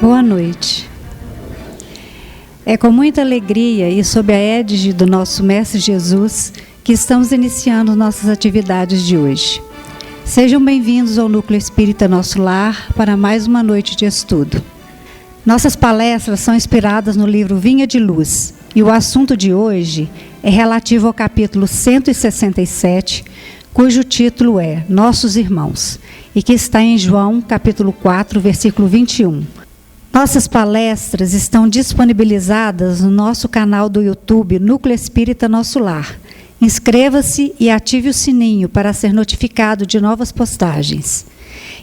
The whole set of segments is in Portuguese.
Boa noite. É com muita alegria e sob a égide do nosso Mestre Jesus que estamos iniciando nossas atividades de hoje. Sejam bem-vindos ao Núcleo Espírita Nosso Lar para mais uma noite de estudo. Nossas palestras são inspiradas no livro Vinha de Luz e o assunto de hoje é relativo ao capítulo 167, cujo título é Nossos Irmãos, e que está em João, capítulo 4, versículo 21. Nossas palestras estão disponibilizadas no nosso canal do YouTube Núcleo Espírita Nosso Lar. Inscreva-se e ative o sininho para ser notificado de novas postagens.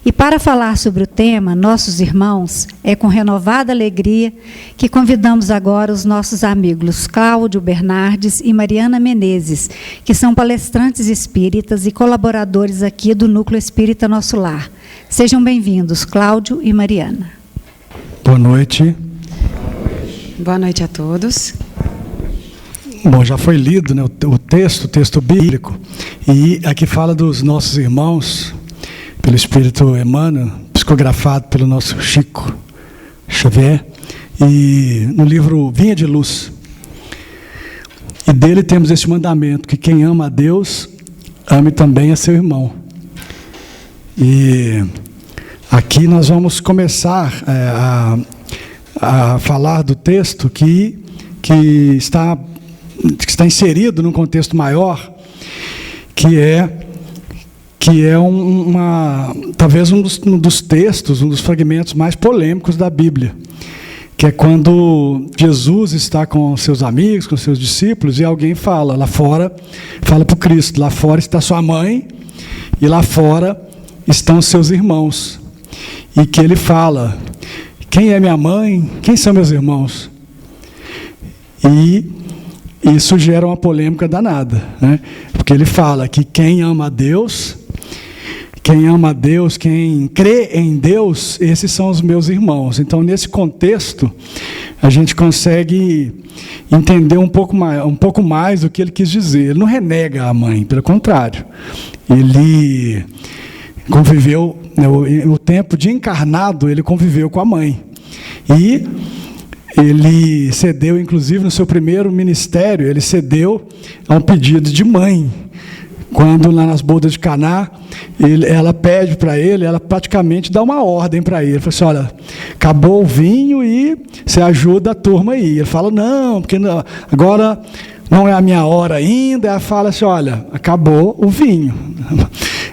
E para falar sobre o tema Nossos Irmãos, é com renovada alegria que convidamos agora os nossos amigos Cláudio Bernardes e Mariana Menezes, que são palestrantes espíritas e colaboradores aqui do Núcleo Espírita Nosso Lar. Sejam bem-vindos, Cláudio e Mariana. Boa noite. Boa noite a todos. Bom, já foi lido, né, o texto bíblico, e aqui fala dos nossos irmãos, pelo Espírito Emmanuel, psicografado pelo nosso Chico Xavier, e no livro Vinha de Luz. E dele temos esse mandamento, que quem ama a Deus, ame também a seu irmão. E aqui nós vamos começar a falar do texto que está inserido num contexto maior, que é talvez um dos textos, um dos fragmentos mais polêmicos da Bíblia, que é quando Jesus está com seus amigos, com seus discípulos, e alguém fala lá fora, fala para o Cristo, lá fora está sua mãe, e lá fora estão seus irmãos. E que ele fala, quem é minha mãe? Quem são meus irmãos? E isso gera uma polêmica danada, né? Porque ele fala que quem ama a Deus, quem crê em Deus, esses são os meus irmãos. Então, nesse contexto, a gente consegue entender um pouco mais do que ele quis dizer. Ele não renega a mãe, pelo contrário. Ele conviveu, o tempo de encarnado, ele conviveu com a mãe. E ele cedeu, inclusive, no seu primeiro ministério, ele cedeu a um pedido de mãe. Quando lá nas bodas de Caná, ela pede para ele, ela praticamente dá uma ordem para ele. Ele fala assim, olha, acabou o vinho e você ajuda a turma aí. Ele fala, não, porque agora não é a minha hora ainda. Ela fala assim, olha, acabou o vinho.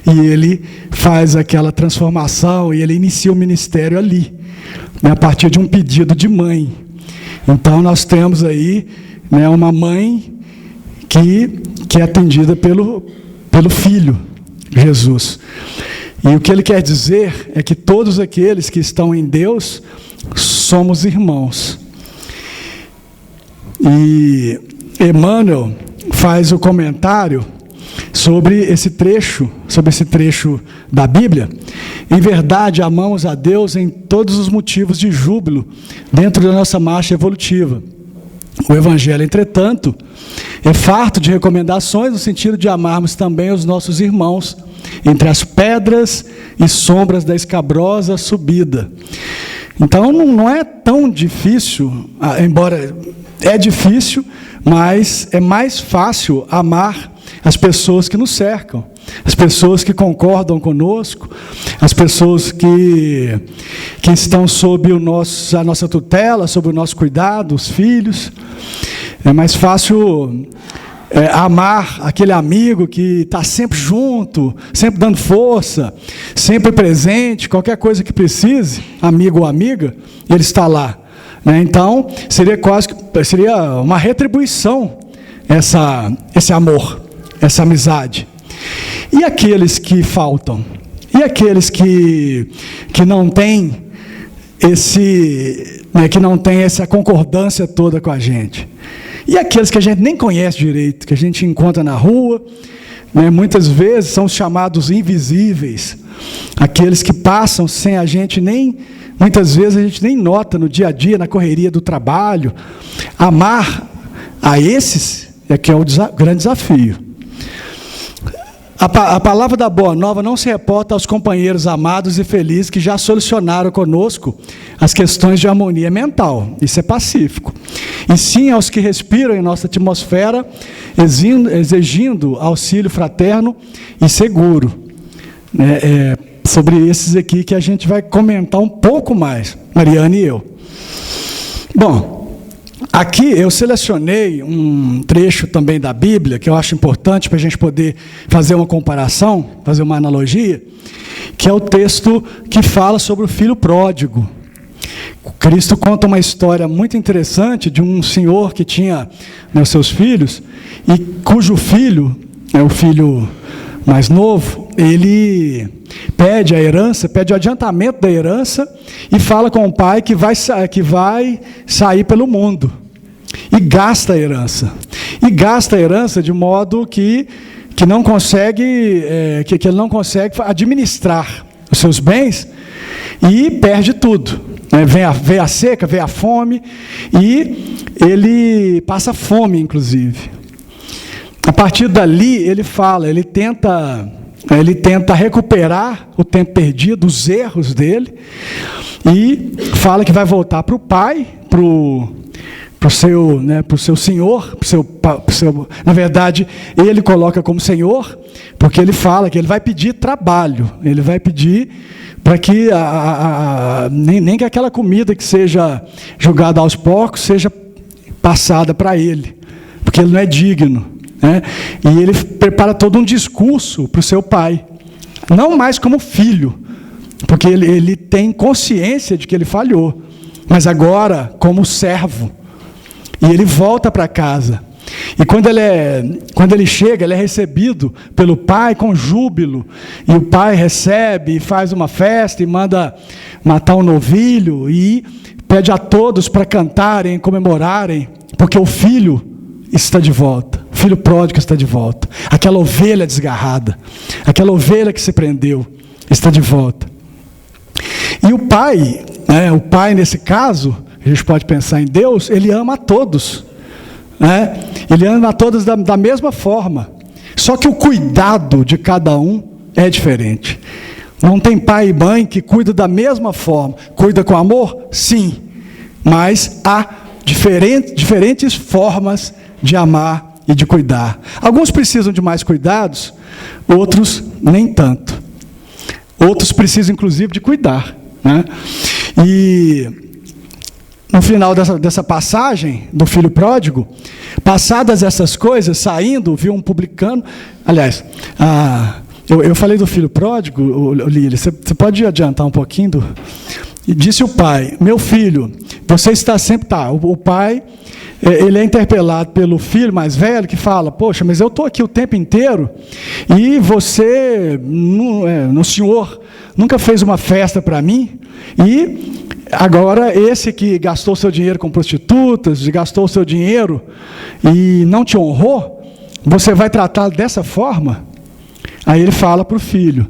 E ele faz aquela transformação e ele inicia o ministério ali, né, a partir de um pedido de mãe. Então, nós temos aí, né, uma mãe que é atendida pelo Filho, Jesus. E o que ele quer dizer é que todos aqueles que estão em Deus somos irmãos. E Emmanuel faz o comentário sobre esse trecho da Bíblia. Em verdade, amamos a Deus em todos os motivos de júbilo dentro da nossa marcha evolutiva. O Evangelho, entretanto, é farto de recomendações no sentido de amarmos também os nossos irmãos entre as pedras e sombras da escabrosa subida. Então, não é tão difícil, embora é difícil, mas é mais fácil amar as pessoas que nos cercam, as pessoas que concordam conosco, as pessoas que estão sob a nossa tutela, sob o nosso cuidado, os filhos. É mais fácil amar aquele amigo que está sempre junto, sempre dando força, sempre presente, qualquer coisa que precise, amigo ou amiga, ele está lá, né? Então, seria uma retribuição esse amor, essa amizade. E aqueles que faltam? E aqueles que não têm que não tem essa concordância toda com a gente? E aqueles que a gente nem conhece direito, que a gente encontra na rua, né, muitas vezes são os chamados invisíveis, aqueles que passam sem a gente muitas vezes a gente nem nota no dia a dia, na correria do trabalho. Amar a esses é que é o grande desafio. A palavra da Boa Nova não se reporta aos companheiros amados e felizes que já solucionaram conosco as questões de harmonia mental, isso é pacífico, e sim aos que respiram em nossa atmosfera, exigindo auxílio fraterno e seguro. Sobre esses aqui que a gente vai comentar um pouco mais, Mariana e eu. Bom, aqui eu selecionei um trecho também da Bíblia, que eu acho importante para a gente poder fazer uma comparação, fazer uma analogia, que é o texto que fala sobre o filho pródigo. Cristo conta uma história muito interessante de um senhor que tinha, né, os seus filhos, e cujo filho, o filho mais novo, ele pede a herança, pede o adiantamento da herança e fala com o pai que vai sair pelo mundo. E gasta a herança. E gasta a herança de modo que não consegue, que ele não consegue administrar os seus bens e perde tudo. Vem a seca, vem a fome e ele passa fome, inclusive. A partir dali, ele tenta recuperar o tempo perdido, os erros dele, e fala que vai voltar para o pai, para o seu senhor, na verdade, ele coloca como senhor, porque ele fala que ele vai pedir trabalho, ele vai pedir para que nem que aquela comida que seja jogada aos porcos seja passada para ele, porque ele não é digno. E ele prepara todo um discurso para o seu pai, não mais como filho, porque ele tem consciência de que ele falhou, mas agora como servo. E ele volta para casa. E quando ele chega, ele é recebido pelo pai com júbilo. E o pai recebe e faz uma festa e manda matar um novilho e pede a todos para cantarem, comemorarem, porque o filho está de volta. O filho pródigo está de volta. Aquela ovelha desgarrada, aquela ovelha que se prendeu, está de volta. E o pai nesse caso, a gente pode pensar em Deus, ele ama a todos. Ele ama a todos da mesma forma. Só que o cuidado de cada um é diferente. Não tem pai e mãe que cuidam da mesma forma. Cuida com amor? Sim. Mas há diferentes formas de amar e de cuidar. Alguns precisam de mais cuidados, outros nem tanto. Outros precisam, inclusive, de cuidar. E no final dessa passagem do filho pródigo, passadas essas coisas, saindo, viu um publicano. Aliás, eu falei do filho pródigo, Lília, você pode adiantar um pouquinho? E disse o pai: meu filho, você está sempre... O pai, ele é interpelado pelo filho mais velho, que fala: poxa, mas eu estou aqui o tempo inteiro, e você, o senhor, nunca fez uma festa para mim, e agora esse que gastou seu dinheiro com prostitutas, gastou seu dinheiro e não te honrou, você vai tratá-lo dessa forma? Aí ele fala para o filho,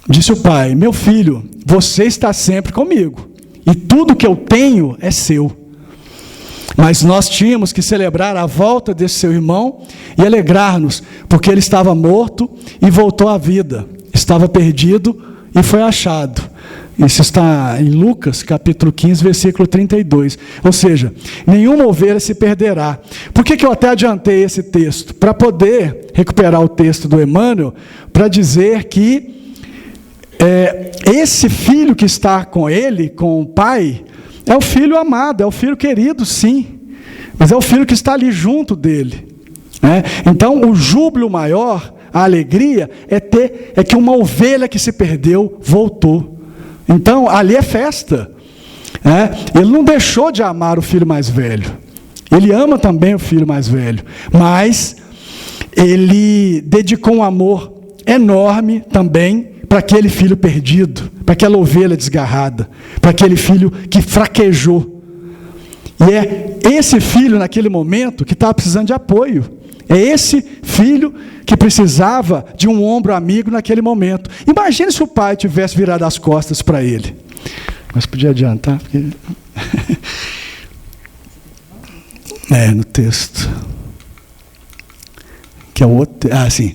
disse o pai: meu filho, você está sempre comigo, e tudo que eu tenho é seu. Mas nós tínhamos que celebrar a volta desse seu irmão e alegrar-nos, porque ele estava morto e voltou à vida, estava perdido e foi achado. Isso está em Lucas, capítulo 15, versículo 32. Ou seja, nenhuma ovelha se perderá. Por que eu até adiantei esse texto? Para poder recuperar o texto do Emmanuel, para dizer que esse filho que está com ele, com o pai, é o filho amado, é o filho querido, sim, mas é o filho que está ali junto dele. Então, o júbilo maior, a alegria, é que uma ovelha que se perdeu voltou. Então, ali é festa. Ele não deixou de amar o filho mais velho. Ele ama também o filho mais velho. Mas ele dedicou um amor enorme também para aquele filho perdido, para aquela ovelha desgarrada, para aquele filho que fraquejou. E é esse filho, naquele momento, que estava precisando de apoio. É esse filho que precisava de um ombro amigo naquele momento. Imagine se o pai tivesse virado as costas para ele. Mas podia adiantar? Porque... no texto. Que é o outro... sim.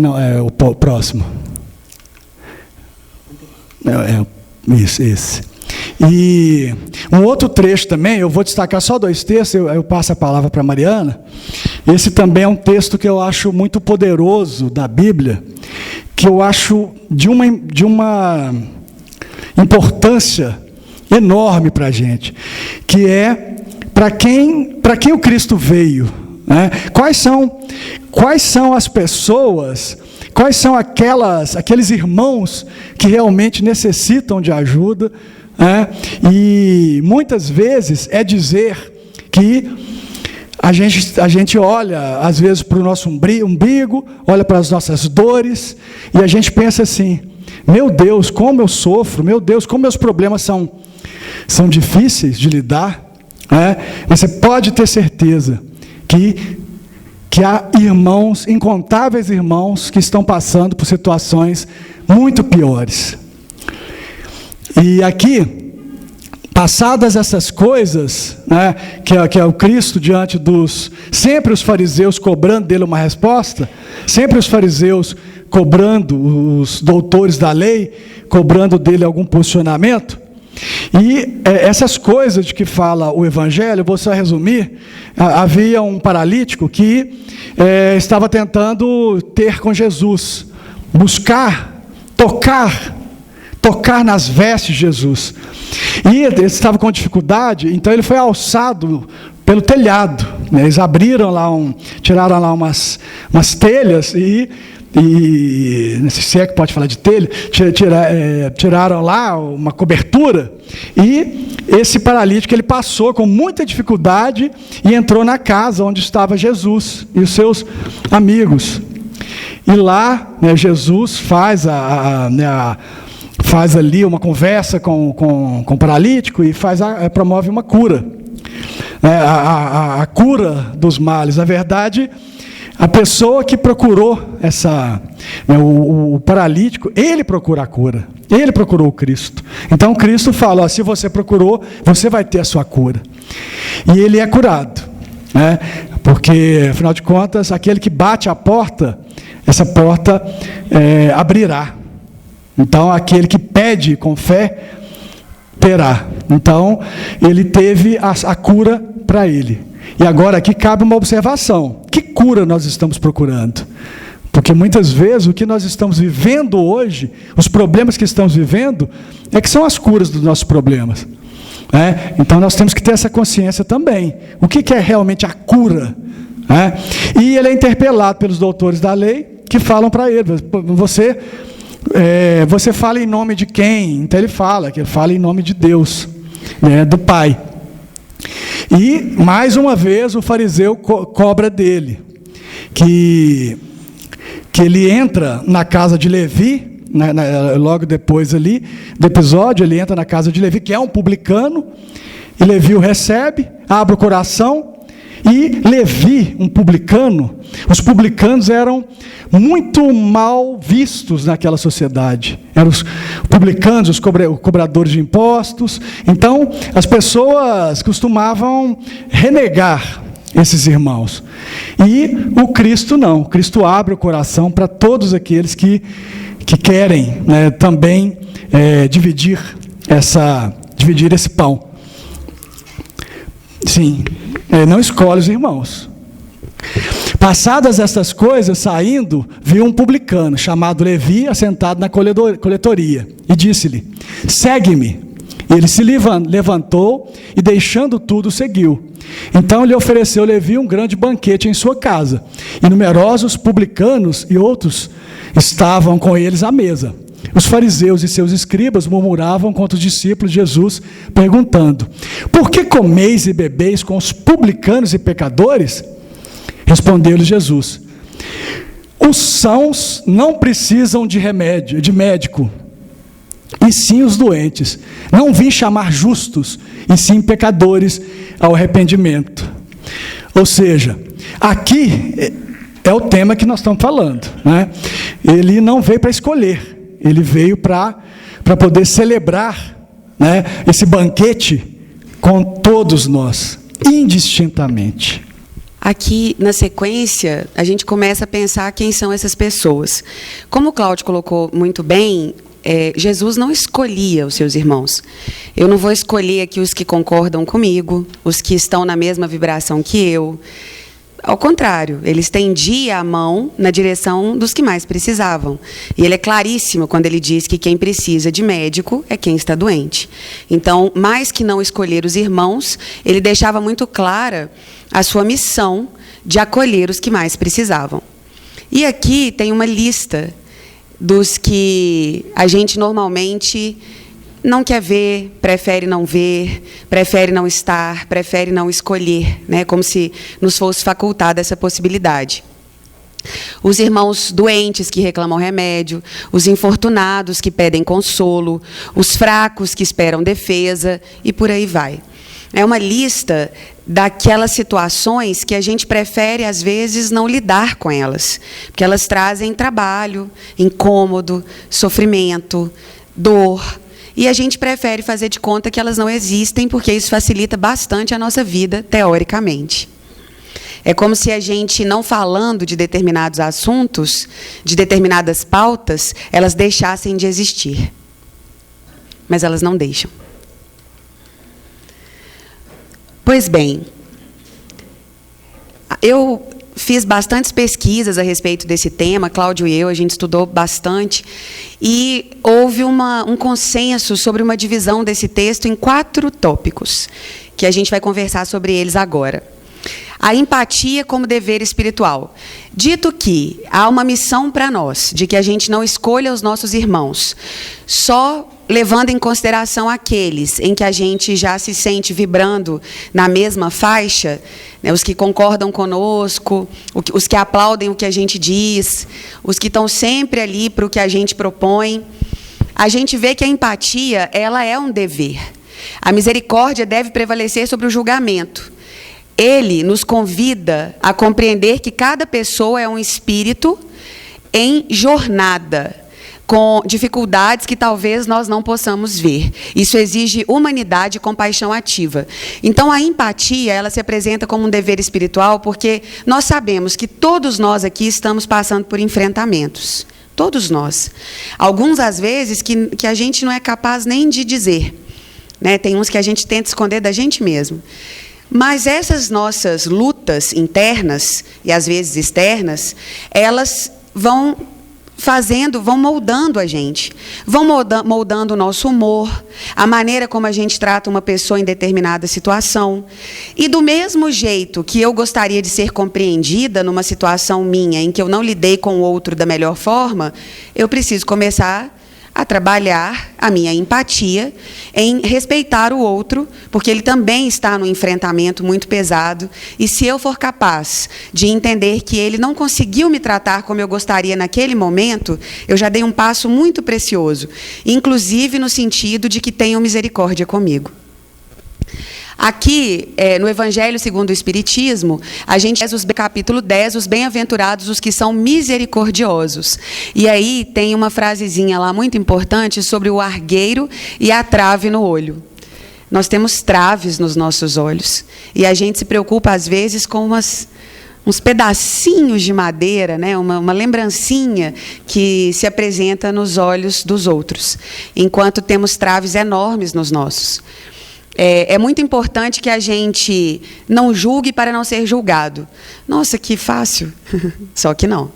Não, é o próximo. Isso, esse. E um outro trecho também, eu vou destacar só 2 textos, eu passo a palavra para a Mariana. Esse também é um texto que eu acho muito poderoso da Bíblia, que eu acho de uma importância enorme para a gente, que é para quem o Cristo veio, né? Quais são as pessoas, quais são aqueles irmãos que realmente necessitam de ajuda, né? E muitas vezes é dizer que a gente olha às vezes para o nosso umbigo, olha para as nossas dores, e a gente pensa assim: meu Deus, como eu sofro, meu Deus, como meus problemas são difíceis de lidar, né? Você pode ter certeza que há irmãos, incontáveis irmãos, que estão passando por situações muito piores. E aqui, passadas essas coisas, né, que é o Cristo diante sempre os fariseus cobrando dele uma resposta, sempre os fariseus cobrando, os doutores da lei, cobrando dele algum posicionamento. E essas coisas de que fala o Evangelho, vou só resumir. Havia um paralítico que estava tentando ter com Jesus, buscar, tocar nas vestes de Jesus. E ele estava com dificuldade, então ele foi alçado pelo telhado, né? Eles abriram lá, tiraram lá umas telhas e não sei se é que pode falar de telha, tiraram lá uma cobertura, e esse paralítico ele passou com muita dificuldade e entrou na casa onde estava Jesus e os seus amigos. E lá, né, Jesus faz ali uma conversa com o paralítico e promove uma cura, a cura dos males. Na verdade, a pessoa que procurou o paralítico, ele procura a cura, ele procurou o Cristo. Então Cristo fala: se você procurou, você vai ter a sua cura. E ele é curado, né? Porque, afinal de contas, aquele que bate a porta, essa porta abrirá. Então, aquele que pede com fé, terá. Então, ele teve a cura para ele. E agora aqui cabe uma observação: que cura nós estamos procurando? Porque muitas vezes o que nós estamos vivendo hoje, os problemas que estamos vivendo, que são as curas dos nossos problemas. Então nós temos que ter essa consciência também. O que é realmente a cura? E ele é interpelado pelos doutores da lei, que falam para ele: você fala em nome de quem? Então ele fala que ele fala em nome de Deus, né, do Pai. E, mais uma vez, o fariseu cobra dele, que ele entra na casa de Levi, logo depois ali, do episódio, ele entra na casa de Levi, que é um publicano, e Levi o recebe, abre o coração, e Levi, um publicano, os publicanos eram muito mal vistos naquela sociedade. Eram os publicanos, os cobradores de impostos. Então, as pessoas costumavam renegar esses irmãos. E o Cristo não. O Cristo abre o coração para todos aqueles que querem, né, também dividir esse pão. Sim, não escolhe os irmãos. Passadas estas coisas, saindo, viu um publicano, chamado Levi, assentado na coletoria, e disse-lhe: segue-me. Ele se levantou e, deixando tudo, seguiu. Então lhe ofereceu Levi um grande banquete em sua casa, e numerosos publicanos e outros estavam com eles à mesa. Os fariseus e seus escribas murmuravam contra os discípulos de Jesus, perguntando: por que comeis e bebeis com os publicanos e pecadores? Respondeu-lhes Jesus: os sãos não precisam de médico, e sim os doentes. Não vim chamar justos, e sim pecadores ao arrependimento. Ou seja, aqui é o tema que nós estamos falando, né? Ele não veio para escolher, ele veio para poder celebrar, né, esse banquete com todos nós, indistintamente. Aqui, na sequência, a gente começa a pensar quem são essas pessoas. Como o Cláudio colocou muito bem, Jesus não escolhia os seus irmãos. Eu não vou escolher aqui os que concordam comigo, os que estão na mesma vibração que eu. Ao contrário, ele estendia a mão na direção dos que mais precisavam. E ele é claríssimo quando ele diz que quem precisa de médico é quem está doente. Então, mais que não escolher os irmãos, ele deixava muito clara a sua missão de acolher os que mais precisavam. E aqui tem uma lista dos que a gente normalmente não quer ver, prefere não estar, prefere não escolher, né? Como se nos fosse facultada essa possibilidade. Os irmãos doentes que reclamam remédio, os infortunados que pedem consolo, os fracos que esperam defesa, e por aí vai. É uma lista daquelas situações que a gente prefere, às vezes, não lidar com elas, porque elas trazem trabalho, incômodo, sofrimento, dor, e a gente prefere fazer de conta que elas não existem, porque isso facilita bastante a nossa vida, teoricamente. É como se a gente, não falando de determinados assuntos, de determinadas pautas, elas deixassem de existir. Mas elas não deixam. Pois bem, eu fiz bastantes pesquisas a respeito desse tema, Cláudio e eu, a gente estudou bastante, e houve um consenso sobre uma divisão desse texto em 4 tópicos, que a gente vai conversar sobre eles agora. A empatia como dever espiritual. Dito que há uma missão para nós, de que a gente não escolha os nossos irmãos, só levando em consideração aqueles em que a gente já se sente vibrando na mesma faixa, né, os que concordam conosco, os que aplaudem o que a gente diz, os que estão sempre ali para o que a gente propõe, a gente vê que a empatia, ela é um dever. A misericórdia deve prevalecer sobre o julgamento. Ele nos convida a compreender que cada pessoa é um espírito em jornada, com dificuldades que talvez nós não possamos ver. Isso exige humanidade e compaixão ativa. Então, a empatia, ela se apresenta como um dever espiritual, porque nós sabemos que todos nós aqui estamos passando por enfrentamentos. Todos nós. Alguns, às vezes, que a gente não é capaz nem de dizer, né? Tem uns que a gente tenta esconder da gente mesmo. Mas essas nossas lutas internas, e às vezes externas, elas vão moldando a gente, vão moldando o nosso humor, a maneira como a gente trata uma pessoa em determinada situação. E do mesmo jeito que eu gostaria de ser compreendida numa situação minha, em que eu não lidei com o outro da melhor forma, eu preciso começar a trabalhar a minha empatia em respeitar o outro, porque ele também está num enfrentamento muito pesado, e se eu for capaz de entender que ele não conseguiu me tratar como eu gostaria naquele momento, eu já dei um passo muito precioso, inclusive no sentido de que tenham misericórdia comigo. Aqui, no Evangelho segundo o Espiritismo, a gente lê no capítulo 10, os bem-aventurados, os que são misericordiosos. E aí tem uma frasezinha lá muito importante sobre o argueiro e a trave no olho. Nós temos traves nos nossos olhos. E a gente se preocupa, às vezes, com uns pedacinhos de madeira, né? uma lembrancinha que se apresenta nos olhos dos outros, enquanto temos traves enormes nos nossos. É muito importante que a gente não julgue para não ser julgado. Nossa, que fácil. Só que não.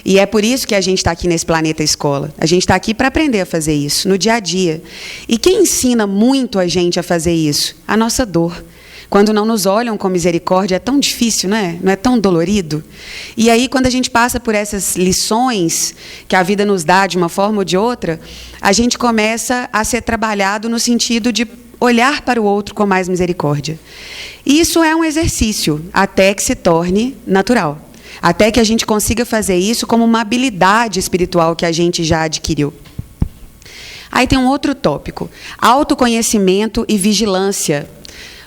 E é por isso que a gente está aqui nesse planeta escola. A gente está aqui para aprender a fazer isso, no dia a dia. E quem ensina muito a gente a fazer isso? A nossa dor. Quando não nos olham com misericórdia, é tão difícil, né? Não é tão dolorido? E aí, quando a gente passa por essas lições que a vida nos dá de uma forma ou de outra, a gente começa a ser trabalhado no sentido de olhar para o outro com mais misericórdia. Isso é um exercício, até que se torne natural. Até que a gente consiga fazer isso como uma habilidade espiritual que a gente já adquiriu. Aí tem um outro tópico, autoconhecimento e vigilância.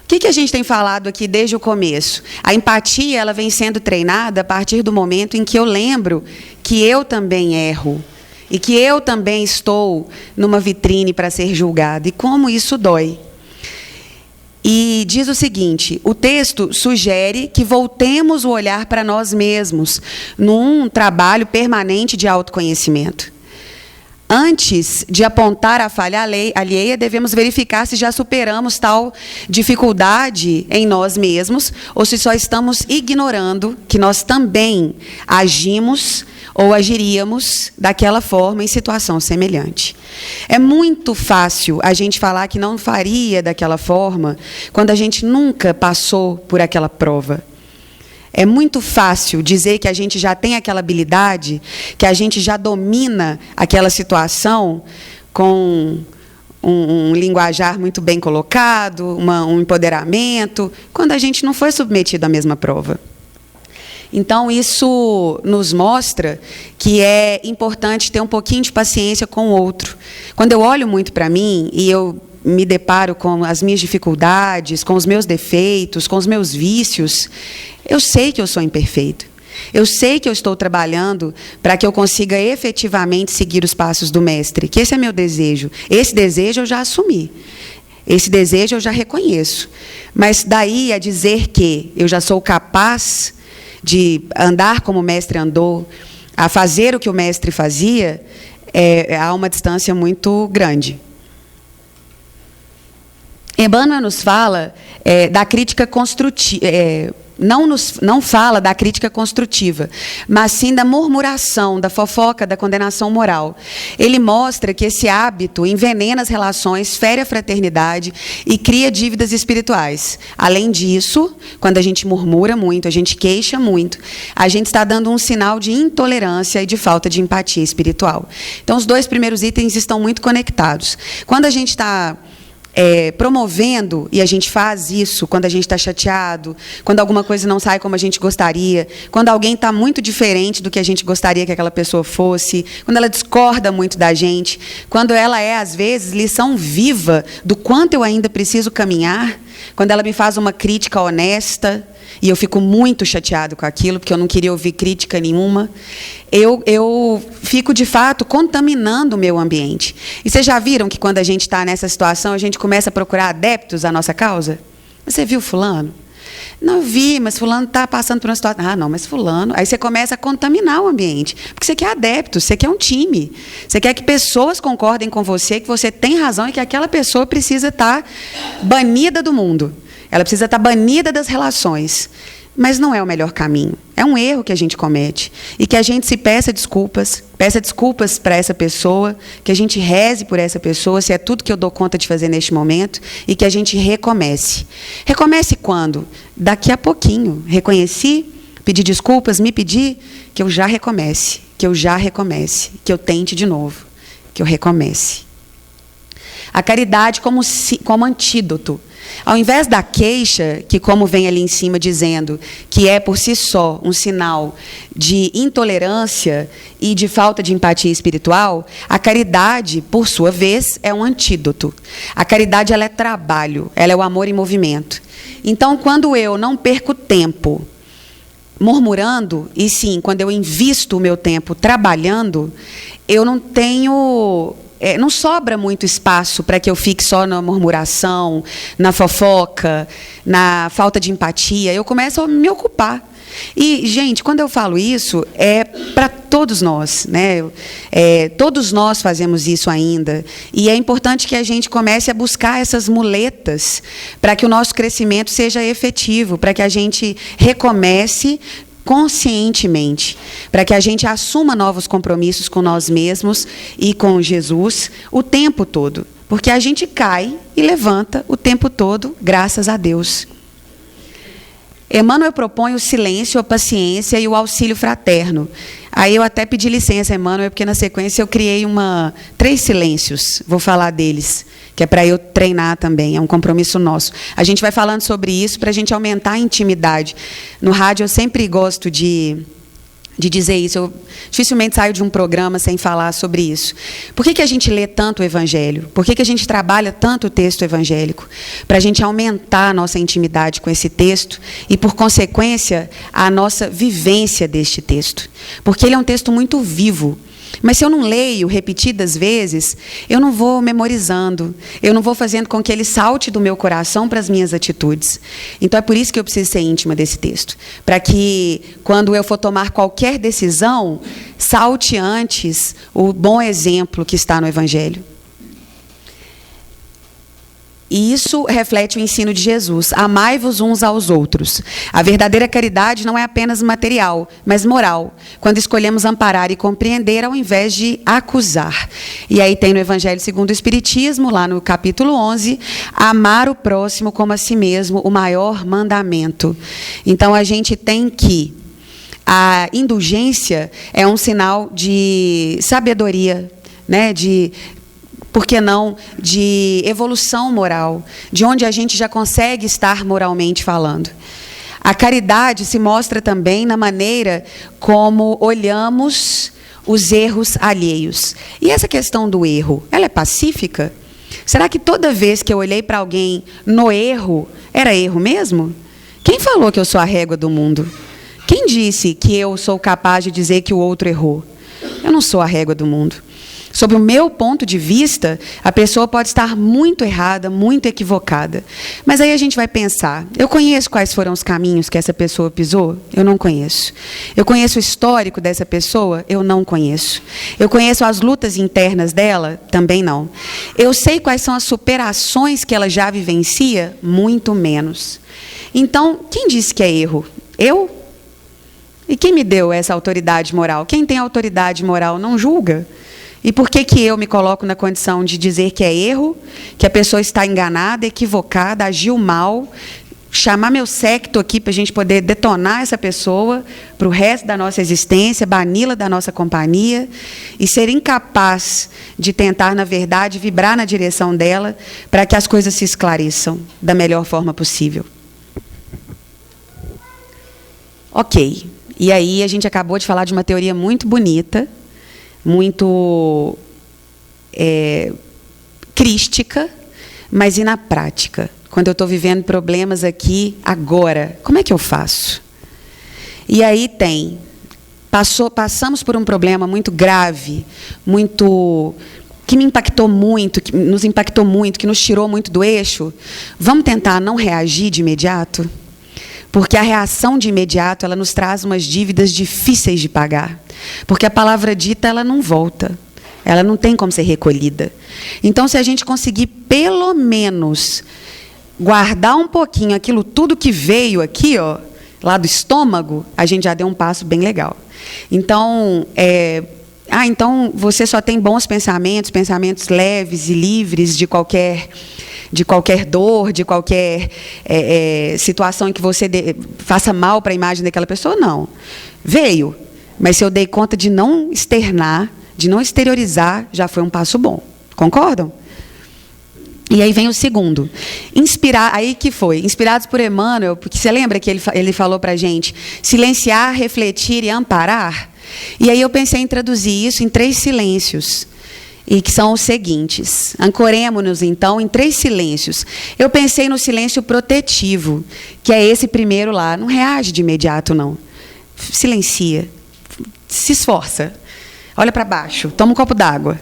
O que a gente tem falado aqui desde o começo? A empatia, ela vem sendo treinada a partir do momento em que eu lembro que eu também erro. E que eu também estou numa vitrine para ser julgada. E como isso dói. E diz o seguinte: o texto sugere que voltemos o olhar para nós mesmos, num trabalho permanente de autoconhecimento. Antes de apontar a falha alheia, devemos verificar se já superamos tal dificuldade em nós mesmos ou se só estamos ignorando que nós também agimos ou agiríamos daquela forma em situação semelhante. É muito fácil a gente falar que não faria daquela forma quando a gente nunca passou por aquela prova. É muito fácil dizer que a gente já tem aquela habilidade, que a gente já domina aquela situação com um linguajar muito bem colocado, um empoderamento, quando a gente não foi submetido à mesma prova. Então, isso nos mostra que é importante ter um pouquinho de paciência com o outro. Quando eu olho muito para mim e eu me deparo com as minhas dificuldades, com os meus defeitos, com os meus vícios, eu sei que eu sou imperfeito. Eu sei que eu estou trabalhando para que eu consiga efetivamente seguir os passos do Mestre, que esse é meu desejo. Esse desejo eu já assumi. Esse desejo eu já reconheço. Mas daí a dizer que eu já sou capaz de andar como o Mestre andou, a fazer o que o Mestre fazia, há uma distância muito grande. Emmanuel nos fala da crítica construtiva, não fala da crítica construtiva, mas sim da murmuração, da fofoca, da condenação moral. Ele mostra que esse hábito envenena as relações, fere a fraternidade e cria dívidas espirituais. Além disso, quando a gente murmura muito, a gente queixa muito, a gente está dando um sinal de intolerância e de falta de empatia espiritual. Então, os dois primeiros itens estão muito conectados. Quando a gente está promovendo, e a gente faz isso quando a gente está chateado, quando alguma coisa não sai como a gente gostaria, quando alguém está muito diferente do que a gente gostaria que aquela pessoa fosse, quando ela discorda muito da gente, quando ela é, às vezes, lição viva do quanto eu ainda preciso caminhar, quando ela me faz uma crítica honesta, e eu fico muito chateado com aquilo, porque eu não queria ouvir crítica nenhuma, eu fico, de fato, contaminando o meu ambiente. E vocês já viram que, quando a gente está nessa situação, a gente começa a procurar adeptos à nossa causa? Você viu fulano? Não vi, mas fulano está passando por uma situação. Ah, não, mas fulano... Aí você começa a contaminar o ambiente. Porque você quer adeptos, você quer um time. Você quer que pessoas concordem com você, que você tem razão e que aquela pessoa precisa estar banida do mundo. Ela precisa estar banida das relações. Mas não é o melhor caminho. É um erro que a gente comete. E que a gente se peça desculpas para essa pessoa, que a gente reze por essa pessoa, se é tudo que eu dou conta de fazer neste momento, e que a gente recomece. Recomece quando? Daqui a pouquinho. Reconheci, pedi desculpas, me pedi, que eu já recomece, que eu tente de novo, que eu recomece. A caridade como antídoto. Ao invés da queixa, que, como vem ali em cima dizendo, que é por si só um sinal de intolerância e de falta de empatia espiritual, a caridade, por sua vez, é um antídoto. A caridade, ela é trabalho, ela é o amor em movimento. Então, quando eu não perco tempo murmurando, e sim, quando eu invisto o meu tempo trabalhando, eu não tenho... não sobra muito espaço para que eu fique só na murmuração, na fofoca, na falta de empatia. Eu começo a me ocupar. E, gente, quando eu falo isso, é para todos nós, né? Todos nós fazemos isso ainda. E é importante que a gente comece a buscar essas muletas para que o nosso crescimento seja efetivo, para que a gente recomece conscientemente, para que a gente assuma novos compromissos com nós mesmos e com Jesus o tempo todo, porque a gente cai e levanta o tempo todo, graças a Deus. Emmanuel propõe o silêncio, a paciência e o auxílio fraterno. Aí eu até pedi licença, Emmanuel, porque na sequência eu criei 3 silêncios, vou falar deles, que é para eu treinar também, é um compromisso nosso. A gente vai falando sobre isso para a gente aumentar a intimidade. No rádio eu sempre gosto de dizer isso, eu dificilmente saio de um programa sem falar sobre isso. Por que a gente lê tanto o Evangelho? Por que a gente trabalha tanto o texto evangélico? Para a gente aumentar a nossa intimidade com esse texto e, por consequência, a nossa vivência deste texto. Porque ele é um texto muito vivo. Mas se eu não leio repetidas vezes, eu não vou memorizando, eu não vou fazendo com que ele salte do meu coração para as minhas atitudes. Então é por isso que eu preciso ser íntima desse texto, para que quando eu for tomar qualquer decisão, salte antes o bom exemplo que está no Evangelho. E isso reflete o ensino de Jesus. Amai-vos uns aos outros. A verdadeira caridade não é apenas material, mas moral, quando escolhemos amparar e compreender ao invés de acusar. E aí tem no Evangelho segundo o Espiritismo, lá no capítulo 11, amar o próximo como a si mesmo, o maior mandamento. Então a gente tem que... A indulgência é um sinal de sabedoria, né? Por que não, de evolução moral, de onde a gente já consegue estar moralmente falando. A caridade se mostra também na maneira como olhamos os erros alheios. E essa questão do erro, ela é pacífica? Será que toda vez que eu olhei para alguém no erro, era erro mesmo? Quem falou que eu sou a régua do mundo? Quem disse que eu sou capaz de dizer que o outro errou? Eu não sou a régua do mundo. Sob o meu ponto de vista, a pessoa pode estar muito errada, muito equivocada. Mas aí a gente vai pensar, eu conheço quais foram os caminhos que essa pessoa pisou? Eu não conheço. Eu conheço o histórico dessa pessoa? Eu não conheço. Eu conheço as lutas internas dela? Também não. Eu sei quais são as superações que ela já vivencia? Muito menos. Então, quem disse que é erro? Eu? E quem me deu essa autoridade moral? Quem tem autoridade moral não julga. E por que eu me coloco na condição de dizer que é erro, que a pessoa está enganada, equivocada, agiu mal, chamar meu séquito aqui para a gente poder detonar essa pessoa para o resto da nossa existência, bani-la da nossa companhia e ser incapaz de tentar, na verdade, vibrar na direção dela para que as coisas se esclareçam da melhor forma possível. Ok. E aí a gente acabou de falar de uma teoria muito bonita, muito crística, mas e na prática? Quando eu estou vivendo problemas aqui, agora, como é que eu faço? E aí passamos por um problema muito grave, que me impactou muito, que nos impactou muito, que nos tirou muito do eixo. Vamos tentar não reagir de imediato? Porque a reação de imediato, ela nos traz umas dívidas difíceis de pagar. Porque a palavra dita, ela não volta. Ela não tem como ser recolhida. Então, se a gente conseguir, pelo menos, guardar um pouquinho aquilo tudo que veio aqui, ó, lá do estômago, a gente já deu um passo bem legal. Então, então você só tem bons pensamentos, pensamentos leves e livres de qualquer dor, de qualquer situação em que você faça mal para a imagem daquela pessoa, não. Veio, mas se eu dei conta de não externar, de não exteriorizar, já foi um passo bom. Concordam? E aí vem o segundo. Inspirados por Emmanuel, porque você lembra que ele falou para a gente, silenciar, refletir e amparar? E aí eu pensei em traduzir isso em 3 silêncios. E que são os seguintes. Ancoremo-nos, então, em 3 silêncios. Eu pensei no silêncio protetivo, que é esse primeiro lá. Não reage de imediato, não. Silencia. Se esforça. Olha para baixo. Toma um copo d'água.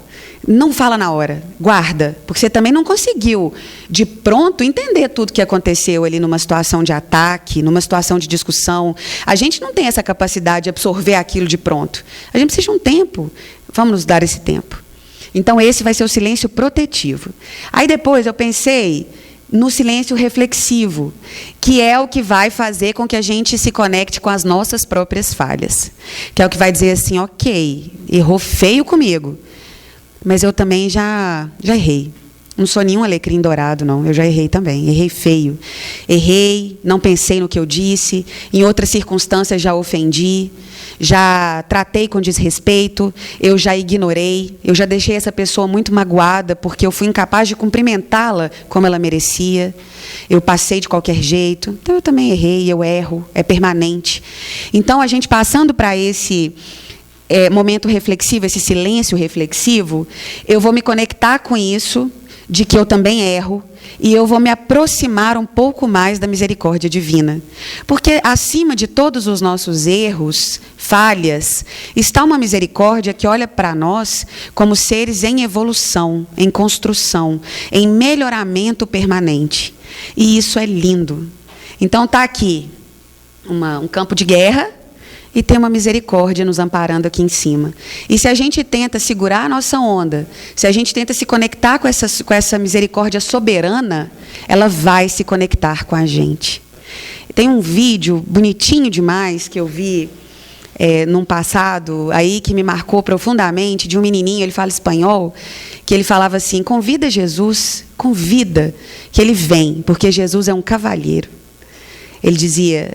Não fala na hora. Guarda. Porque você também não conseguiu, de pronto, entender tudo que aconteceu ali numa situação de ataque, numa situação de discussão. A gente não tem essa capacidade de absorver aquilo de pronto. A gente precisa de um tempo. Vamos nos dar esse tempo. Então, esse vai ser o silêncio protetivo. Aí, depois, eu pensei no silêncio reflexivo, que é o que vai fazer com que a gente se conecte com as nossas próprias falhas. Que é o que vai dizer assim, ok, errou feio comigo, mas eu também já errei. Não sou nenhum alecrim dourado, não. Eu já errei também. Errei feio. Errei, não pensei no que eu disse. Em outras circunstâncias já ofendi. Já tratei com desrespeito. Eu já ignorei. Eu já deixei essa pessoa muito magoada porque eu fui incapaz de cumprimentá-la como ela merecia. Eu passei de qualquer jeito. Então, eu também errei, eu erro. É permanente. Então, a gente passando para esse momento reflexivo, esse silêncio reflexivo, eu vou me conectar com isso de que eu também erro, e eu vou me aproximar um pouco mais da misericórdia divina. Porque acima de todos os nossos erros, falhas, está uma misericórdia que olha para nós como seres em evolução, em construção, em melhoramento permanente. E isso é lindo. Então está aqui um campo de guerra, e tem uma misericórdia nos amparando aqui em cima. E se a gente tenta segurar a nossa onda, se a gente tenta se conectar com essa misericórdia soberana, ela vai se conectar com a gente. Tem um vídeo bonitinho demais que eu vi num passado aí que me marcou profundamente, de um menininho, ele fala espanhol, que ele falava assim: convida Jesus, convida, que ele vem, porque Jesus é um cavalheiro. Ele dizia: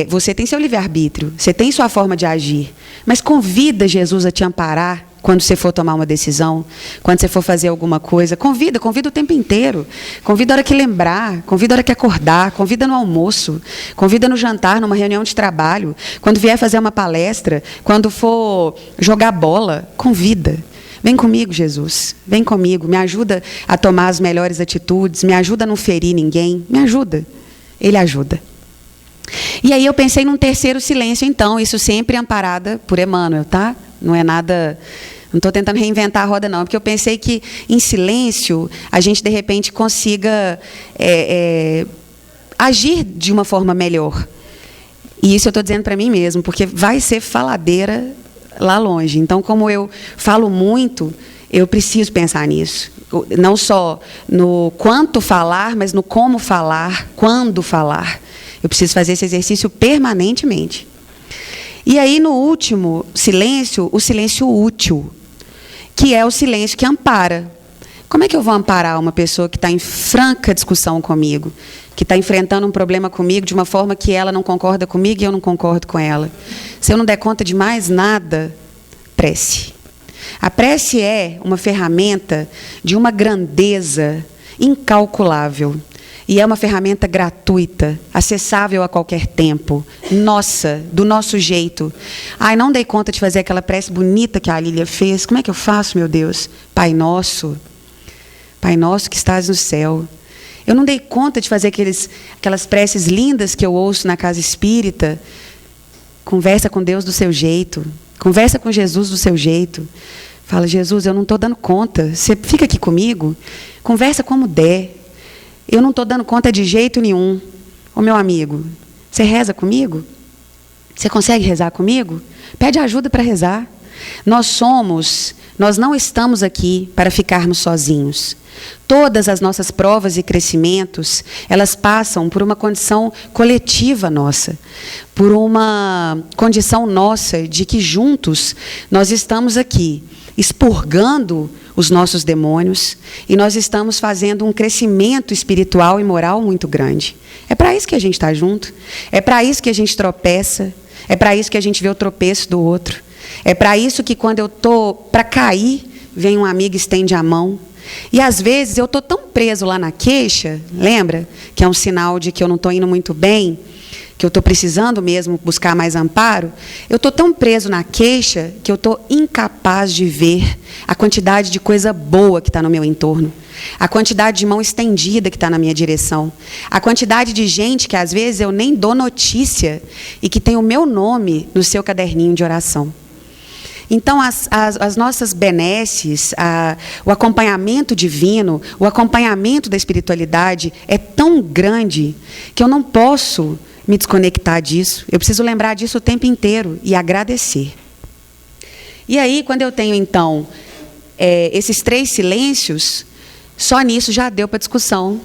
você tem seu livre-arbítrio, você tem sua forma de agir, mas convida Jesus a te amparar quando você for tomar uma decisão, quando você for fazer alguma coisa. Convida o tempo inteiro. Convida a hora que lembrar, convida a hora que acordar, convida no almoço, convida no jantar, numa reunião de trabalho, quando vier fazer uma palestra, quando for jogar bola, convida. Vem comigo, Jesus, vem comigo, me ajuda a tomar as melhores atitudes, me ajuda a não ferir ninguém, me ajuda. Ele ajuda. E aí eu pensei num terceiro silêncio, então, isso sempre amparada por Emmanuel, tá? Não é nada, não estou tentando reinventar a roda, não, porque eu pensei que em silêncio a gente, de repente, consiga agir de uma forma melhor. E isso eu estou dizendo para mim mesmo, porque vai ser faladeira lá longe. Então, como eu falo muito, eu preciso pensar nisso. Não só no quanto falar, mas no como falar, quando falar. Eu preciso fazer esse exercício permanentemente. E aí, no último silêncio, o silêncio útil, que é o silêncio que ampara. Como é que eu vou amparar uma pessoa que está em franca discussão comigo, que está enfrentando um problema comigo de uma forma que ela não concorda comigo e eu não concordo com ela? Se eu não der conta de mais nada, prece. A prece é uma ferramenta de uma grandeza incalculável. E é uma ferramenta gratuita, acessável a qualquer tempo. Nossa, do nosso jeito. Ai, não dei conta de fazer aquela prece bonita que a Lília fez. Como é que eu faço, meu Deus? Pai nosso que estás no céu. Eu não dei conta de fazer aquelas preces lindas que eu ouço na casa espírita. Conversa com Deus do seu jeito. Conversa com Jesus do seu jeito. Fala: Jesus, eu não estou dando conta. Você fica aqui comigo? Conversa como der. Eu não estou dando conta de jeito nenhum. Ô, meu amigo, você reza comigo? Você consegue rezar comigo? Pede ajuda para rezar. Nós não estamos aqui para ficarmos sozinhos. Todas as nossas provas e crescimentos, elas passam por uma condição coletiva nossa, por uma condição nossa de que juntos nós estamos aqui expurgando os nossos demônios e nós estamos fazendo um crescimento espiritual e moral muito grande. É para isso que a gente está junto, é para isso que a gente tropeça, é para isso que a gente vê o tropeço do outro, é para isso que quando eu estou para cair, vem um amigo e estende a mão. E às vezes eu estou tão preso lá na queixa, lembra? Que é um sinal de que eu não estou indo muito bem, que eu estou precisando mesmo buscar mais amparo. Eu estou tão preso na queixa que eu estou incapaz de ver a quantidade de coisa boa que está no meu entorno, a quantidade de mão estendida que está na minha direção, a quantidade de gente que às vezes eu nem dou notícia e que tem o meu nome no seu caderninho de oração. Então, as nossas benesses, o acompanhamento divino, o acompanhamento da espiritualidade é tão grande que eu não posso me desconectar disso. Eu preciso lembrar disso o tempo inteiro e agradecer. E aí, quando eu tenho, então, esses 3 silêncios, só nisso já deu para a discussão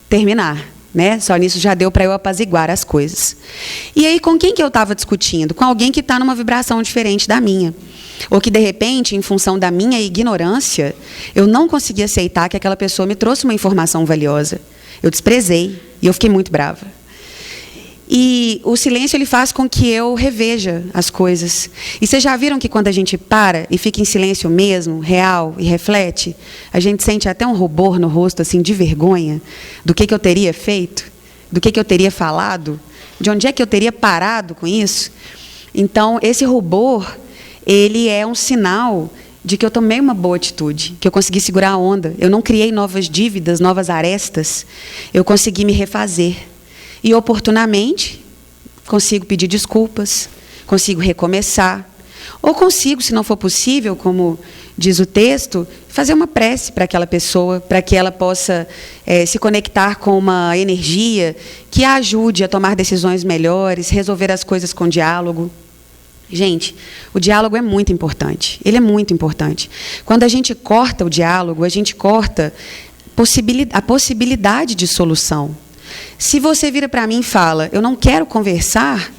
terminar. Né? Só nisso já deu para eu apaziguar as coisas. E aí, com quem que eu estava discutindo? Com alguém que está numa vibração diferente da minha. Ou que, de repente, em função da minha ignorância, eu não consegui aceitar que aquela pessoa me trouxe uma informação valiosa. Eu desprezei e eu fiquei muito brava. E o silêncio ele faz com que eu reveja as coisas. E vocês já viram que quando a gente para e fica em silêncio mesmo, real, e reflete, a gente sente até um rubor no rosto, assim, de vergonha do que eu teria feito, do que eu teria falado, de onde é que eu teria parado com isso. Então, esse rubor, ele é um sinal de que eu tomei uma boa atitude, que eu consegui segurar a onda, eu não criei novas dívidas, novas arestas, eu consegui me refazer. E, oportunamente, consigo pedir desculpas, consigo recomeçar, ou consigo, se não for possível, como diz o texto, fazer uma prece para aquela pessoa, para que ela possa se conectar com uma energia que a ajude a tomar decisões melhores, resolver as coisas com diálogo. Gente, o diálogo é muito importante. Ele é muito importante. Quando a gente corta o diálogo, a gente corta a possibilidade de solução. Se você vira para mim e fala, eu não quero conversar,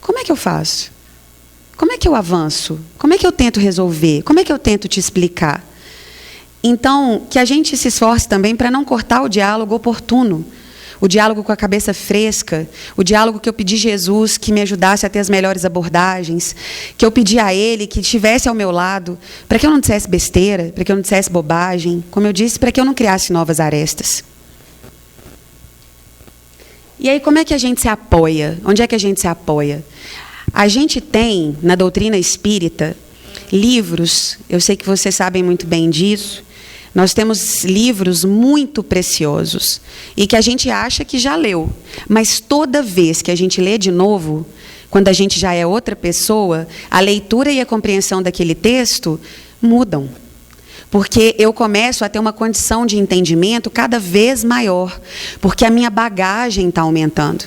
como é que eu faço? Como é que eu avanço? Como é que eu tento resolver? Como é que eu tento te explicar? Então, que a gente se esforce também para não cortar o diálogo oportuno, o diálogo com a cabeça fresca, o diálogo que eu pedi a Jesus que me ajudasse a ter as melhores abordagens, que eu pedi a Ele que estivesse ao meu lado, para que eu não dissesse besteira, para que eu não dissesse bobagem, como eu disse, para que eu não criasse novas arestas. E aí, como é que a gente se apoia? Onde é que a gente se apoia? A gente tem, na doutrina espírita, livros, eu sei que vocês sabem muito bem disso, nós temos livros muito preciosos e que a gente acha que já leu, mas toda vez que a gente lê de novo, quando a gente já é outra pessoa, a leitura e a compreensão daquele texto mudam. Porque eu começo a ter uma condição de entendimento cada vez maior, porque a minha bagagem está aumentando.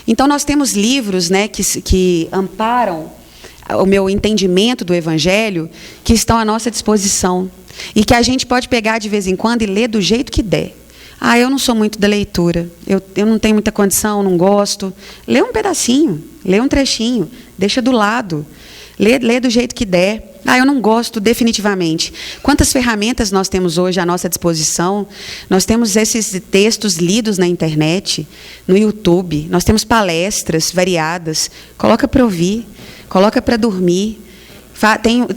Então, nós temos livros, né, que amparam o meu entendimento do Evangelho, que estão à nossa disposição. E que a gente pode pegar de vez em quando e ler do jeito que der. Ah, eu não sou muito da leitura, eu não tenho muita condição, não gosto. Lê um pedacinho, lê um trechinho, deixa do lado. Lê do jeito que der. Ah, eu não gosto definitivamente. Quantas ferramentas nós temos hoje à nossa disposição? Nós temos esses textos lidos na internet, no YouTube. Nós temos palestras variadas. Coloca para ouvir, coloca para dormir.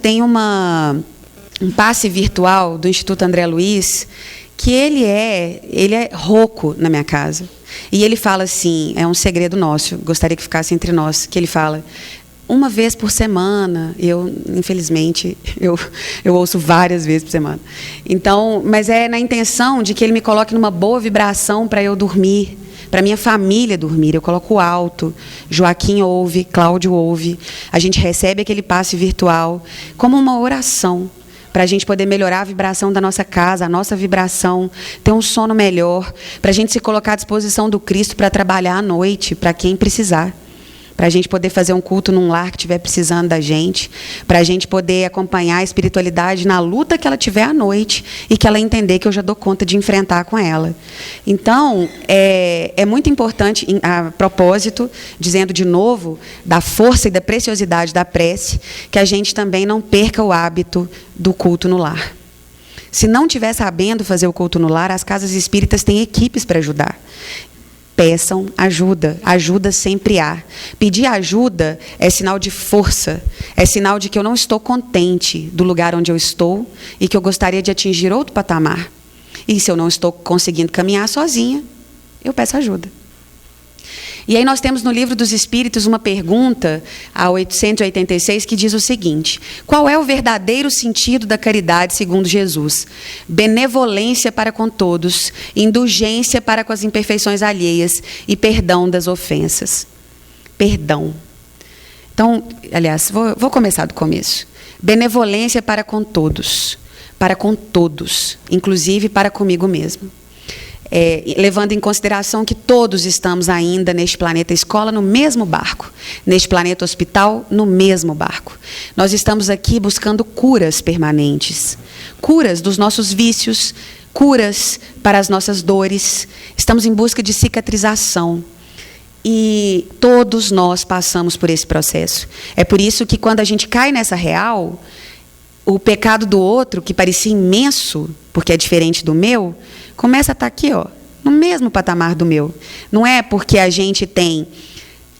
Tem um passe virtual do Instituto André Luiz, que ele é rouco na minha casa. E ele fala assim, é um segredo nosso, gostaria que ficasse entre nós, que ele fala, uma vez por semana, infelizmente, eu ouço várias vezes por semana. Então, mas é na intenção de que ele me coloque numa boa vibração para eu dormir, para minha família dormir. Eu coloco alto, Joaquim ouve, Cláudio ouve, a gente recebe aquele passe virtual como uma oração, para a gente poder melhorar a vibração da nossa casa, a nossa vibração, ter um sono melhor, para a gente se colocar à disposição do Cristo para trabalhar à noite, para quem precisar. Para a gente poder fazer um culto num lar que estiver precisando da gente, para a gente poder acompanhar a espiritualidade na luta que ela tiver à noite e que ela entender que eu já dou conta de enfrentar com ela. Então, é muito importante, a propósito, dizendo de novo, da força e da preciosidade da prece, que a gente também não perca o hábito do culto no lar. Se não estiver sabendo fazer o culto no lar, as casas espíritas têm equipes para ajudar. Peçam ajuda, ajuda sempre há. Pedir ajuda é sinal de força, é sinal de que eu não estou contente do lugar onde eu estou e que eu gostaria de atingir outro patamar. E se eu não estou conseguindo caminhar sozinha, eu peço ajuda. E aí nós temos no Livro dos Espíritos uma pergunta, a 886, que diz o seguinte: qual é o verdadeiro sentido da caridade segundo Jesus? Benevolência para com todos, indulgência para com as imperfeições alheias e perdão das ofensas. Perdão. Então, aliás, vou começar do começo. Benevolência para com todos, inclusive para comigo mesmo. Levando em consideração que todos estamos ainda neste planeta escola no mesmo barco, neste planeta hospital no mesmo barco. Nós estamos aqui buscando curas permanentes, curas dos nossos vícios, curas para as nossas dores. Estamos em busca de cicatrização. E todos nós passamos por esse processo. É por isso que quando a gente cai nessa real, o pecado do outro, que parecia imenso, porque é diferente do meu, começa a estar aqui, ó, no mesmo patamar do meu. Não é porque a gente tem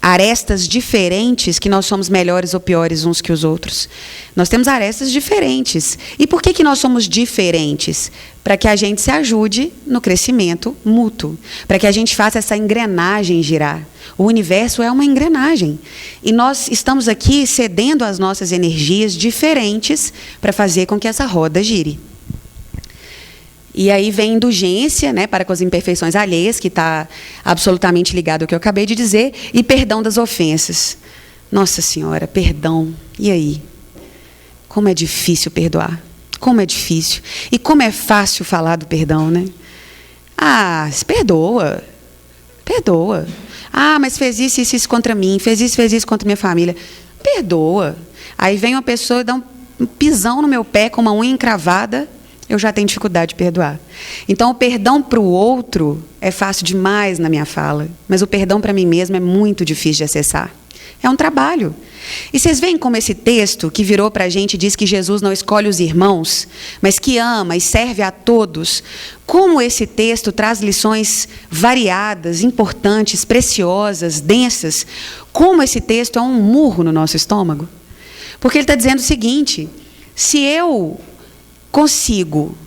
arestas diferentes que nós somos melhores ou piores uns que os outros. Nós temos arestas diferentes. E por que nós somos diferentes? Para que a gente se ajude no crescimento mútuo, para que a gente faça essa engrenagem girar. O universo é uma engrenagem. E nós estamos aqui cedendo as nossas energias diferentes para fazer com que essa roda gire. E aí vem indulgência, né, para com as imperfeições alheias, que está absolutamente ligado ao que eu acabei de dizer, e perdão das ofensas. Nossa Senhora, perdão. E aí? Como é difícil perdoar. Como é difícil. E como é fácil falar do perdão, né? Ah, perdoa. Perdoa. Ah, mas fez isso contra mim, fez isso contra minha família. Perdoa. Aí vem uma pessoa e dá um pisão no meu pé com uma unha encravada, eu já tenho dificuldade de perdoar. Então, o perdão para o outro é fácil demais na minha fala, mas o perdão para mim mesmo é muito difícil de acessar. É um trabalho. E vocês veem como esse texto que virou para a gente diz que Jesus não escolhe os irmãos, mas que ama e serve a todos. Como esse texto traz lições variadas, importantes, preciosas, densas. Como esse texto é um murro no nosso estômago. Porque ele está dizendo o seguinte: se eu consigo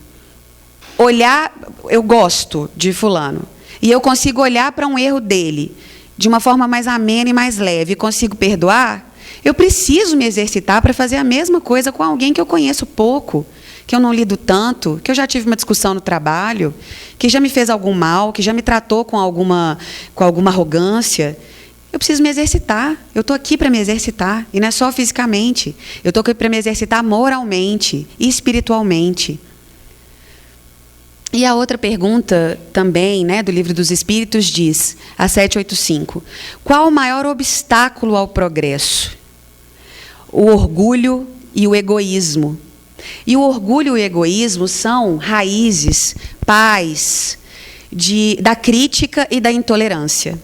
olhar, eu gosto de fulano, e eu consigo olhar para um erro dele de uma forma mais amena e mais leve, e consigo perdoar, eu preciso me exercitar para fazer a mesma coisa com alguém que eu conheço pouco, que eu não lido tanto, que eu já tive uma discussão no trabalho, que já me fez algum mal, que já me tratou com alguma arrogância. Eu preciso me exercitar. Eu estou aqui para me exercitar. E não é só fisicamente. Eu estou aqui para me exercitar moralmente e espiritualmente. E a outra pergunta também, né, do Livro dos Espíritos diz, a 785, qual o maior obstáculo ao progresso? O orgulho e o egoísmo. E o orgulho e o egoísmo são raízes, pais da crítica e da intolerância.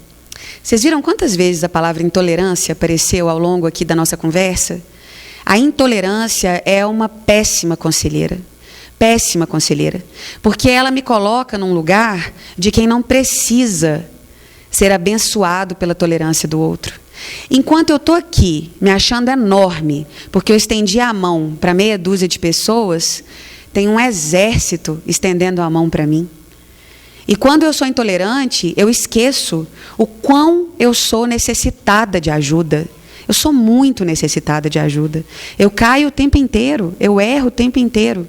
Vocês viram quantas vezes a palavra intolerância apareceu ao longo aqui da nossa conversa? A intolerância é uma péssima conselheira. Péssima conselheira. Porque ela me coloca num lugar de quem não precisa ser abençoado pela tolerância do outro. Enquanto eu estou aqui, me achando enorme, porque eu estendi a mão para meia dúzia de pessoas, tem um exército estendendo a mão para mim. E quando eu sou intolerante, eu esqueço o quão eu sou necessitada de ajuda. Eu sou muito necessitada de ajuda. Eu caio o tempo inteiro, eu erro o tempo inteiro.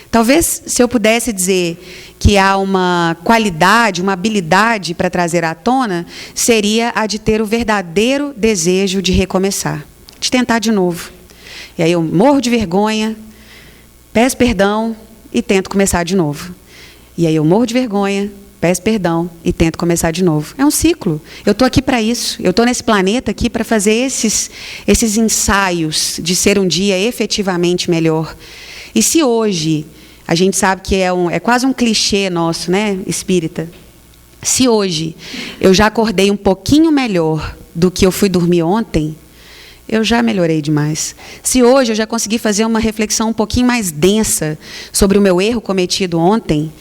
Talvez, se eu pudesse dizer que há uma qualidade, uma habilidade para trazer à tona, seria a de ter o verdadeiro desejo de recomeçar, de tentar de novo. E aí eu morro de vergonha, peço perdão e tento começar de novo. E aí eu morro de vergonha, peço perdão e tento começar de novo. É um ciclo. Eu estou aqui para isso. Eu estou nesse planeta aqui para fazer esses ensaios de ser um dia efetivamente melhor. E se hoje, a gente sabe que é quase um clichê nosso, né, espírita. Se hoje eu já acordei um pouquinho melhor do que eu fui dormir ontem, eu já melhorei demais. Se hoje eu já consegui fazer uma reflexão um pouquinho mais densa sobre o meu erro cometido ontem,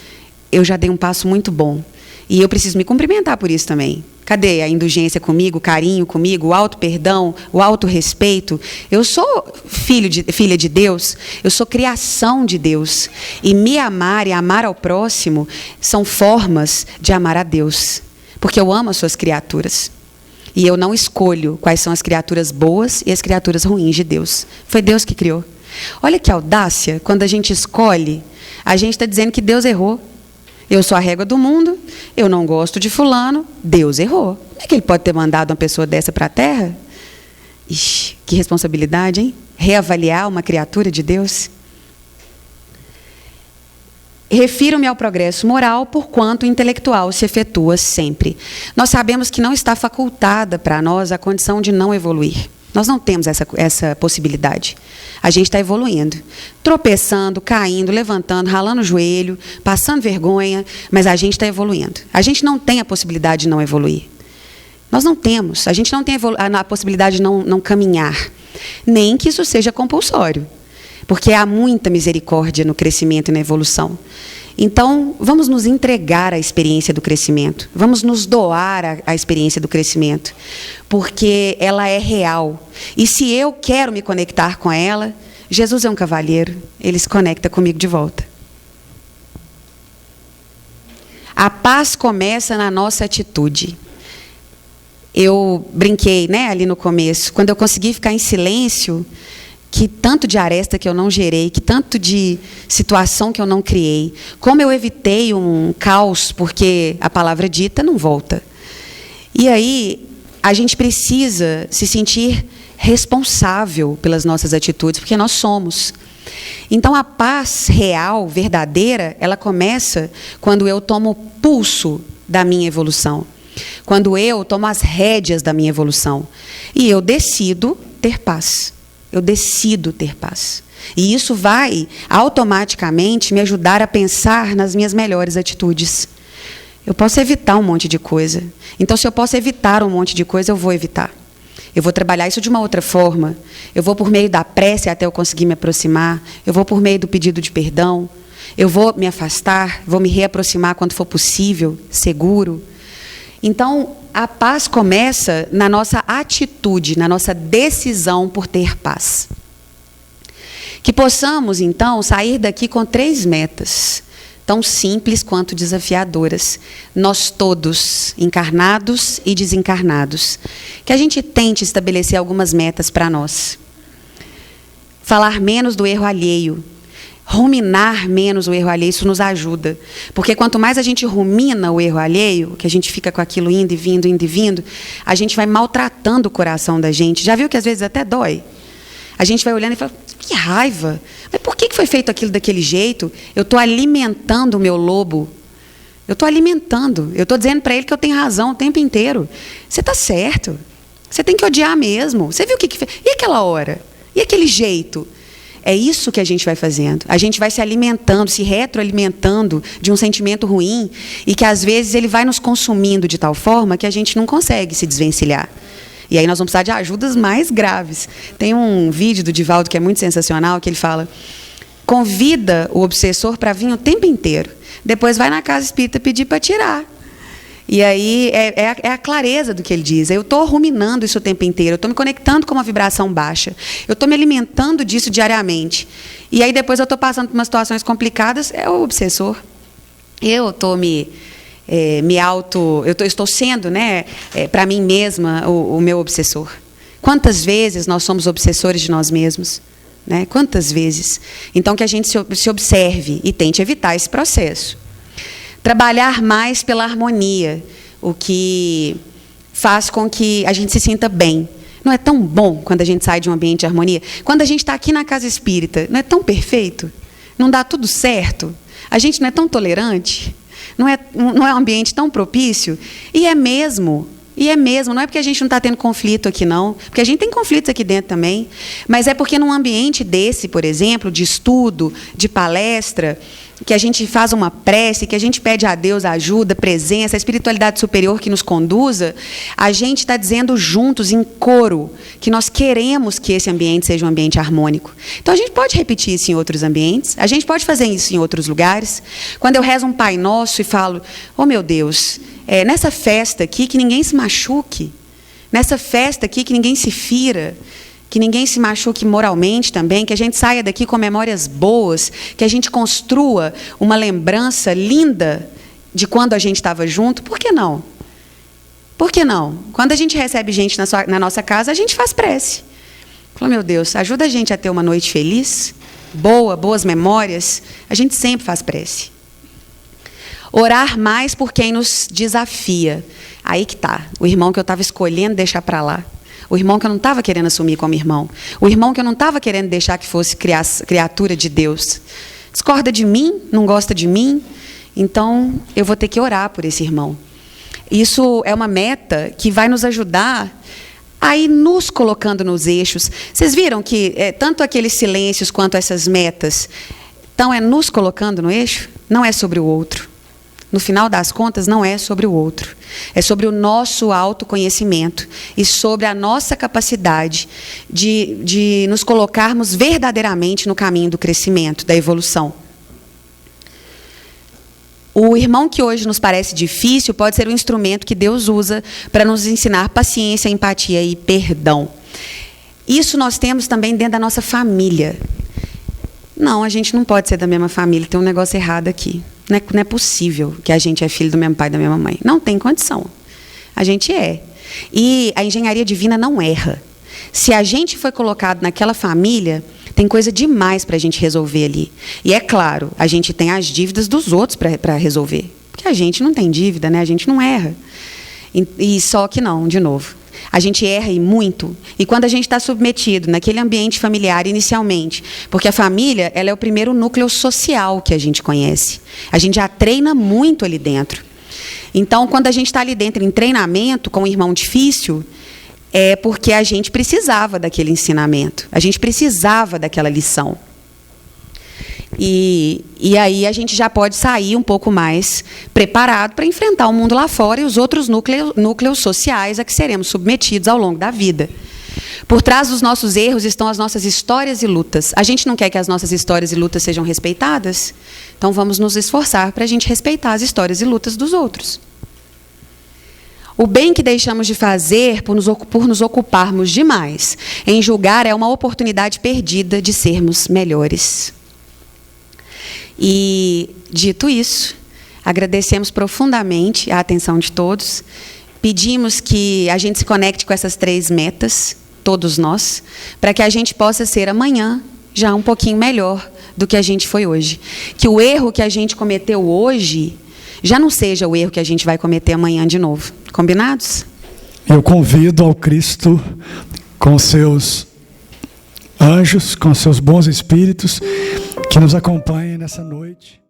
eu já dei um passo muito bom. E eu preciso me cumprimentar por isso também. Cadê a indulgência comigo, o carinho comigo, o auto-perdão, o auto-respeito? Eu sou filha de Deus, eu sou criação de Deus. E me amar e amar ao próximo são formas de amar a Deus. Porque eu amo as suas criaturas. E eu não escolho quais são as criaturas boas e as criaturas ruins de Deus. Foi Deus que criou. Olha que audácia, quando a gente escolhe, a gente está dizendo que Deus errou. Eu sou a régua do mundo, eu não gosto de fulano, Deus errou. Como é que ele pode ter mandado uma pessoa dessa para a Terra? Ixi, que responsabilidade, hein? Reavaliar uma criatura de Deus. Refiro-me ao progresso moral, porquanto o intelectual se efetua sempre. Nós sabemos que não está facultada para nós a condição de não evoluir. Nós não temos essa possibilidade. A gente está evoluindo, tropeçando, caindo, levantando, ralando o joelho, passando vergonha, mas a gente está evoluindo. A gente não tem a possibilidade de não evoluir. Nós não temos. A gente não tem a possibilidade de não caminhar. Nem que isso seja compulsório. Porque há muita misericórdia no crescimento e na evolução. Então, vamos nos entregar à experiência do crescimento. Vamos nos doar à experiência do crescimento. Porque ela é real. E se eu quero me conectar com ela, Jesus é um cavalheiro. Ele se conecta comigo de volta. A paz começa na nossa atitude. Eu brinquei, né, ali no começo. Quando eu consegui ficar em silêncio, que tanto de aresta que eu não gerei, que tanto de situação que eu não criei, como eu evitei um caos, porque a palavra dita não volta. E aí, a gente precisa se sentir responsável pelas nossas atitudes, porque nós somos. Então, a paz real, verdadeira, ela começa quando eu tomo pulso da minha evolução, quando eu tomo as rédeas da minha evolução, e eu decido ter paz. Eu decido ter paz. E isso vai automaticamente me ajudar a pensar nas minhas melhores atitudes. Eu posso evitar um monte de coisa. Então, se eu posso evitar um monte de coisa, eu vou evitar. Eu vou trabalhar isso de uma outra forma. Eu vou por meio da prece até eu conseguir me aproximar. Eu vou por meio do pedido de perdão. Eu vou me afastar, vou me reaproximar quando for possível, seguro. Então, a paz começa na nossa atitude, na nossa decisão por ter paz. Que possamos, então, sair daqui com 3 metas, tão simples quanto desafiadoras. Nós todos, encarnados e desencarnados. Que a gente tente estabelecer algumas metas para nós. Falar menos do erro alheio. Ruminar menos o erro alheio, isso nos ajuda. Porque quanto mais a gente rumina o erro alheio, que a gente fica com aquilo indo e vindo, a gente vai maltratando o coração da gente. Já viu que às vezes até dói? A gente vai olhando e fala, que raiva! Mas por que foi feito aquilo daquele jeito? Eu estou alimentando o meu lobo. Eu estou alimentando. Eu estou dizendo para ele que eu tenho razão o tempo inteiro. Você está certo. Você tem que odiar mesmo. Você viu o que fez? E aquela hora? E aquele jeito? É isso que a gente vai fazendo. A gente vai se alimentando, se retroalimentando de um sentimento ruim e que, às vezes, ele vai nos consumindo de tal forma que a gente não consegue se desvencilhar. E aí nós vamos precisar de ajudas mais graves. Tem um vídeo do Divaldo que é muito sensacional, que ele fala, convida o obsessor para vir o tempo inteiro. Depois vai na casa espírita pedir para tirar. E aí é a clareza do que ele diz. Eu estou ruminando isso o tempo inteiro, eu estou me conectando com uma vibração baixa, eu estou me alimentando disso diariamente. E aí depois eu estou passando por umas situações complicadas, é o obsessor. Eu estou eu estou sendo, né, para mim mesma, o meu obsessor. Quantas vezes nós somos obsessores de nós mesmos? Né? Quantas vezes? Então, que a gente se observe e tente evitar esse processo. Trabalhar mais pela harmonia, o que faz com que a gente se sinta bem. Não é tão bom quando a gente sai de um ambiente de harmonia? Quando a gente está aqui na casa espírita, não é tão perfeito? Não dá tudo certo? A gente não é tão tolerante? Não é um ambiente tão propício? E é mesmo, não é porque a gente não está tendo conflito aqui, não, porque a gente tem conflitos aqui dentro também, mas é porque num ambiente desse, por exemplo, de estudo, de palestra, que a gente faz uma prece, que a gente pede a Deus ajuda, presença, a espiritualidade superior que nos conduza, a gente está dizendo juntos, em coro, que nós queremos que esse ambiente seja um ambiente harmônico. Então, a gente pode repetir isso em outros ambientes, a gente pode fazer isso em outros lugares. Quando eu rezo um Pai Nosso e falo, oh meu Deus, nessa festa aqui que ninguém se machuque, nessa festa aqui que ninguém se fira, que ninguém se machuque moralmente também, que a gente saia daqui com memórias boas, que a gente construa uma lembrança linda de quando a gente estava junto. Por que não? Por que não? Quando a gente recebe gente na nossa casa, a gente faz prece. Fala, meu Deus, ajuda a gente a ter uma noite feliz, boas memórias. A gente sempre faz prece. Orar mais por quem nos desafia. Aí que está, o irmão que eu estava escolhendo deixar para lá. O irmão que eu não estava querendo assumir como irmão. O irmão que eu não estava querendo deixar que fosse criatura de Deus. Discorda de mim, não gosta de mim, então eu vou ter que orar por esse irmão. Isso é uma meta que vai nos ajudar a ir nos colocando nos eixos. Vocês viram que tanto aqueles silêncios quanto essas metas, então nos colocando no eixo? Não é sobre o outro. No final das contas, não é sobre o outro. É sobre o nosso autoconhecimento e sobre a nossa capacidade de nos colocarmos verdadeiramente no caminho do crescimento, da evolução. O irmão que hoje nos parece difícil pode ser um instrumento que Deus usa para nos ensinar paciência, empatia e perdão. Isso nós temos também dentro da nossa família. Não, a gente não pode ser da mesma família, tem um negócio errado aqui. Não é possível que a gente é filho do mesmo pai e da mesma mãe. Não tem condição. A gente é. E a engenharia divina não erra. Se a gente foi colocado naquela família, tem coisa demais para a gente resolver ali. E é claro, a gente tem as dívidas dos outros para resolver. Porque a gente não tem dívida, né? A gente não erra. E só que não, de novo. A gente erra e muito. E quando a gente está submetido naquele ambiente familiar inicialmente, porque a família ela é o primeiro núcleo social que a gente conhece. A gente já treina muito ali dentro. Então, quando a gente está ali dentro em treinamento com um irmão difícil, é porque a gente precisava daquele ensinamento. A gente precisava daquela lição. E aí a gente já pode sair um pouco mais preparado para enfrentar o mundo lá fora e os outros núcleos sociais a que seremos submetidos ao longo da vida. Por trás dos nossos erros estão as nossas histórias e lutas. A gente não quer que as nossas histórias e lutas sejam respeitadas? Então vamos nos esforçar para a gente respeitar as histórias e lutas dos outros. O bem que deixamos de fazer por nos ocuparmos demais em julgar é uma oportunidade perdida de sermos melhores. E, dito isso, agradecemos profundamente a atenção de todos. Pedimos que a gente se conecte com essas 3 metas, todos nós, para que a gente possa ser amanhã já um pouquinho melhor do que a gente foi hoje. Que o erro que a gente cometeu hoje já não seja o erro que a gente vai cometer amanhã de novo. Combinados? Eu convido ao Cristo com seus anjos, com seus bons espíritos, que nos acompanhem nessa noite.